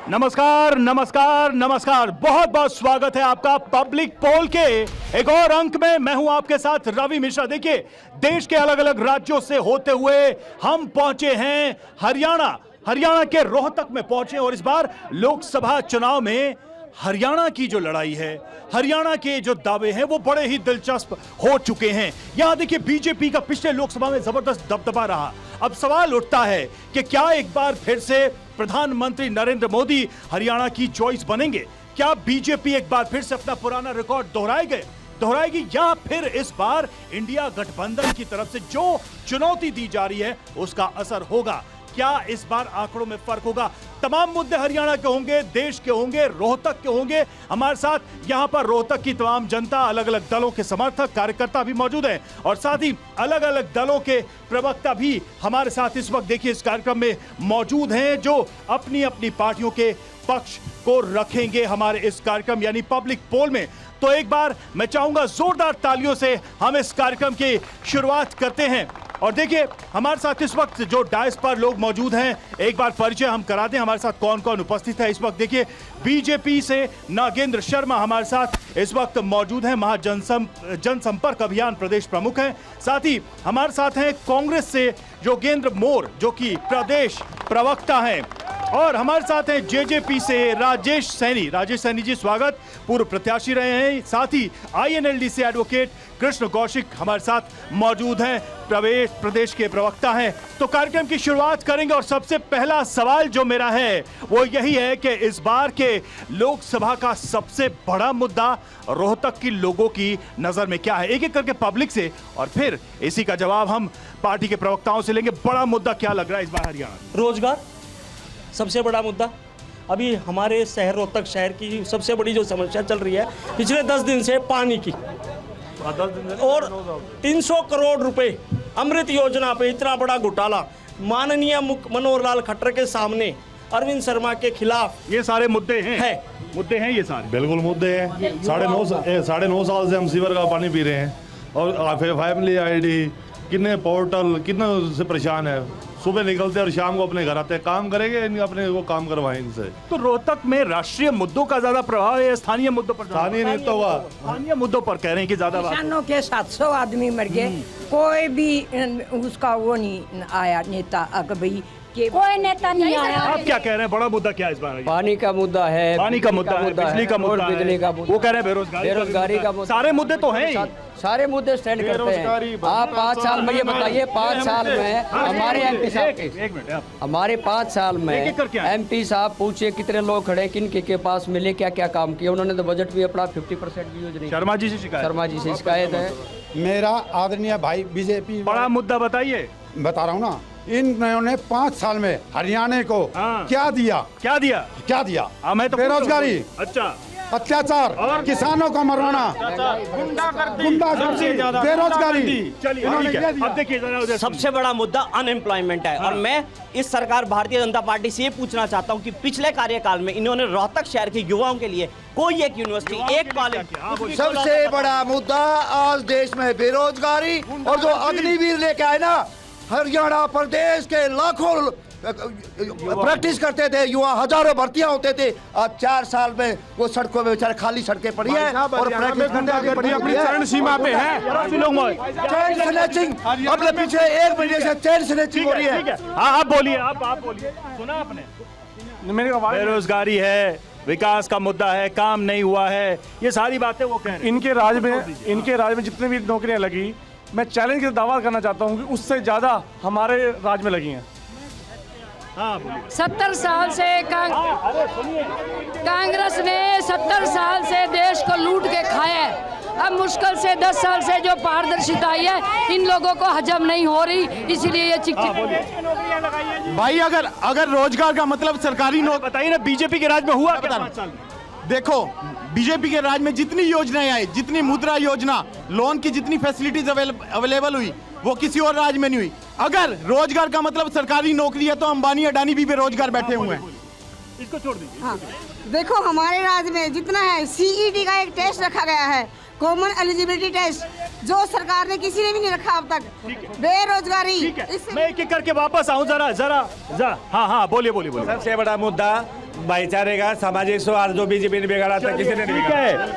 नमस्कार नमस्कार नमस्कार, बहुत बहुत स्वागत है आपका पब्लिक पोल के एक और अंक में। मैं हूं आपके साथ रवि मिश्रा। देखिए, देश के अलग अलग राज्यों से होते हुए हम पहुंचे हैं हरियाणा के रोहतक में पहुंचे और इस बार लोकसभा चुनाव में हरियाणा की जो लड़ाई है, हरियाणा के जो दावे हैं वो बड़े ही दिलचस्प हो चुके हैं। यहां देखिए, बीजेपी का पिछले लोकसभा में जबरदस्त दबदबा रहा। अब सवाल उठता है कि क्या एक बार फिर से प्रधानमंत्री नरेंद्र मोदी हरियाणा की चॉइस बनेंगे? क्या बीजेपी एक बार फिर से अपना पुराना रिकॉर्ड दोहराएगी या फिर इस बार इंडिया गठबंधन की तरफ से जो चुनौती दी जा रही है उसका असर होगा? क्या इस बार आंकड़ों में फर्क होगा? तमाम मुद्दे हरियाणा के होंगे, देश के होंगे, रोहतक के होंगे। हमारे साथ यहां पर रोहतक की तमाम जनता, अलग अलग दलों के समर्थक, कार्यकर्ता भी मौजूद हैं और साथ ही अलग अलग दलों के प्रवक्ता भी हमारे साथ इस वक्त देखिए इस कार्यक्रम में मौजूद हैं, जो अपनी अपनी पार्टियों के पक्ष को रखेंगे हमारे इस कार्यक्रम यानी पब्लिक पोल में। तो एक बार मैं चाहूंगा जोरदार तालियों से हम इस कार्यक्रम की शुरुआत करते हैं। और देखिए, हमारे साथ इस वक्त जो डायस पर लोग मौजूद हैं, एक बार परिचय हम करा दें हमारे साथ कौन कौन उपस्थित है इस वक्त। देखिए, बीजेपी से नागेंद्र शर्मा हमारे साथ इस वक्त मौजूद हैं, जनसंपर्क अभियान प्रदेश प्रमुख हैं। साथ ही हमारे साथ हैं कांग्रेस से योगेंद्र मोर, जो कि प्रदेश प्रवक्ता हैं। और हमारे साथ हैं जेजेपी से राजेश सैनी जी, स्वागत, पूर्व प्रत्याशी रहे हैं। साथ ही आईएनएलडी से एडवोकेट कृष्ण कौशिक हमारे साथ मौजूद हैं, प्रदेश के प्रवक्ता हैं। तो कार्यक्रम की शुरुआत करेंगे और सबसे पहला सवाल जो मेरा है वो यही है कि इस बार के लोकसभा का सबसे बड़ा मुद्दा रोहतक की लोगों की नजर में क्या है? एक एक करके पब्लिक से और फिर इसी का जवाब हम पार्टी के प्रवक्ताओं से लेंगे। बड़ा मुद्दा क्या लग रहा है इस बार हरियाणा? रोजगार सबसे बड़ा मुद्दा। अभी हमारे शहर रोहतक शहर की सबसे बड़ी जो समस्या चल रही है पिछले 10 दिन से पानी की, और 300 करोड़ रुपए अमृत योजना पे इतना बड़ा घोटाला माननीय मनोहर लाल खट्टर के सामने अरविंद शर्मा के खिलाफ। ये सारे मुद्दे हैं मुद्दे हैं ये सारे बिल्कुल मुद्दे हैं। 9.5 साल से हम सीवर का पानी पी रहे हैं और फैमिली आईडी कितने पोर्टल कितने से परेशान है। सुबह निकलते और शाम को अपने घर आते हैं। काम करेंगे अपने वो काम करवाएं इनसे। तो रोहतक में राष्ट्रीय मुद्दों का ज्यादा प्रभाव है, स्थानीय मुद्दों पर? स्थानीय मुद्दों पर कह रहे हैं कि ज्यादा। किसानों के 700 आदमी मर गए, कोई भी उसका वो नहीं आया नेता। भाई कोई नेता नहीं आया। आप क्या कह रहे हैं, बड़ा मुद्दा क्या है इस बार? पानी का मुद्दा है, पानी का मुद्दा है, बिजली का मुद्दा है, बिजली का मुद्दा, वो कह रहे हैं बेरोजगारी का मुद्दा। सारे मुद्दे तो हैं, सारे मुद्दे स्टैंड करते हैं। आप 5 साल में ये बताइए, 5 साल में हमारे एमपी साहब, हमारे 5 साल में एमपी साहब पूछिए कितने लोग खड़े, किन के पास मिले, क्या क्या काम किया उन्होंने। तो बजट भी अपना 50% भी यूज नहीं। शर्मा जी से शिकायत है। मेरा आदरणीय भाई बीजेपी, बड़ा मुद्दा बताइए। बता रहा हूँ ना, इन्होंने 5 साल में हरियाणा को क्या दिया? मैं तो बेरोजगारी, अच्छा, अत्याचार, किसानों को मरवाना, गुंडागर्दी, बेरोजगारी। अब देखिए, सबसे बड़ा मुद्दा अनएम्प्लॉयमेंट है। और मैं इस सरकार भारतीय जनता पार्टी से ये पूछना चाहता हूँ कि पिछले कार्यकाल में इन्होंने रोहतक शहर के युवाओं के लिए कोई एक यूनिवर्सिटी, एक कॉलेज। सबसे बड़ा मुद्दा आज देश में बेरोजगारी। और जो अग्निवीर लेके आए ना, हरियाणा प्रदेश के लाखों प्रैक्टिस करते थे युवा, हजारों भर्तियां होते थे। आज 4 साल में वो सड़कों में बेचारे खाली सड़कें पड़ी है और अपनी चरण सीमा पे है। चैन स्नैचिंग अपने पीछे 1 महीने से चैन स्नैचिंग हो रही है। आप बोलिए, आप बोलिए, सुना आपने? बेरोजगारी है, विकास का मुद्दा है, काम नहीं हुआ है, ये सारी बातें वो कह रहे हैं। इनके राज में जितने भी नौकरियां लगी, मैं चैलेंज के दावा करना चाहता हूं कि उससे ज्यादा हमारे राज में लगी हैं। 70 साल से कांग्रेस ने 70 साल से देश को लूट के खाया है। अब मुश्किल से 10 साल से जो पारदर्शिता आई है इन लोगों को हजम नहीं हो रही, इसीलिए ये चिक भाई अगर रोजगार का मतलब सरकारी नौकरी, बताइए ना, बीजेपी के राज में हुआ क्या? देखो, बीजेपी के राज में जितनी योजनाएं आई, जितनी मुद्रा योजना, लोन की जितनी फैसिलिटीज अवेलेबल हुई, वो किसी और राज में नहीं हुई। अगर रोजगार का मतलब सरकारी नौकरी है तो अंबानी अडानी भी बेरोजगार बैठे हुए हैं। इसको छोड़ दीजिए। हाँ, देखो हमारे राज्य में जितना है CET का एक टेस्ट रखा गया है, कॉमन एलिजिबिलिटी टेस्ट, जो सरकार ने किसी ने भी नहीं रखा अब तक। बेरोजगारी, मैं एक एक करके वापस आऊं जरा। हाँ, बोलिए। सबसे बड़ा मुद्दा भाईचारे का सामाजिक सौहार्द जो बीजेपी ने बिगाड़ा था किसी ने नहीं बिगाड़ा।